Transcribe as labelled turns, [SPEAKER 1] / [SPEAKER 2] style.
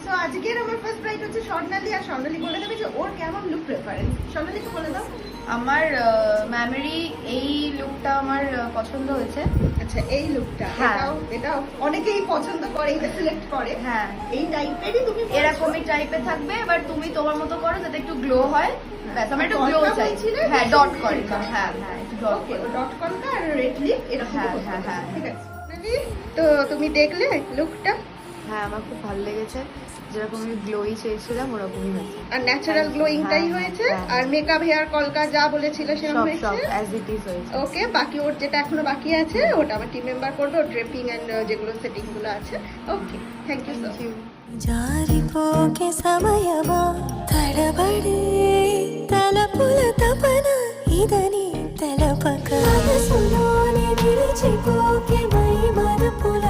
[SPEAKER 1] তো আজকের আমার ফার্স্ট ব্রাইট হচ্ছে স্বর্ণালী, আর স্বর্ণালী বলে দেবে যে ওর কেমন লুক প্রেফারেন্স। স্বর্ণালীকে বলে দাও।
[SPEAKER 2] আমার ম্যামেরই এই লুকটা আমার পছন্দ হয়েছে।
[SPEAKER 1] আচ্ছা, এই লুকটা
[SPEAKER 2] হ্যাঁ।
[SPEAKER 1] এটাও অনেকেই পছন্দ করে, এটা সিলেক্ট করে।
[SPEAKER 2] হ্যাঁ,
[SPEAKER 1] এই টাইপেরই তুমি
[SPEAKER 2] এরকমই টাইপের থাকবে, এবার তুমি তোমার মতো করো যাতে একটু গ্লো হয়। ব্যাস, আমার একটু
[SPEAKER 1] ডট
[SPEAKER 2] গ্লো
[SPEAKER 1] টা
[SPEAKER 2] চাই।
[SPEAKER 1] বলছিলে?
[SPEAKER 2] হ্যাঁ, ডট করে। হ্যাঁ হ্যাঁ, একটু ডট
[SPEAKER 1] ওকে,
[SPEAKER 2] করে।
[SPEAKER 1] ডট কলকা আর রেড লিপ এরকম
[SPEAKER 2] হ্যাঁ,
[SPEAKER 1] করতে
[SPEAKER 2] হ্যাঁ,
[SPEAKER 1] হবে।
[SPEAKER 2] হ্যাঁ।
[SPEAKER 1] ঠিক আছে স্বর্ণালী, তো তুমি দেখলে লুকটা?
[SPEAKER 2] হ্যাঁ, আমার খুব ভালো লেগেছে। যেরকম আমি গ্লোই চেয়েছিলাম ওরকমই হয়েছে।
[SPEAKER 1] আর ন্যাচারাল গ্লোয়িংটাই
[SPEAKER 2] হ্যাঁ,
[SPEAKER 1] হয়েছে।
[SPEAKER 2] হ্যাঁ।
[SPEAKER 1] আর মেকআপ, হেয়ার, কলকা যা বলেছিল সেরকম
[SPEAKER 2] সব
[SPEAKER 1] হয়েছে।
[SPEAKER 2] সব অ্যাজ ইট ইজ হয়েছে।
[SPEAKER 1] ওকে, বাকি ওর যেটা এখনো বাকি আছে ওটা আমার টিম মেম্বার করবে, ওর ড্রেপিং এন্ড যেগুলো সেটিং গুলো আছে। Okay, thank you so
[SPEAKER 2] thank you.
[SPEAKER 3] జారిపోకే సమయమా తడబడే తలపుల తపన ఇదని తెలపక మనసులోని నిలిచిపోకే మై మరపుల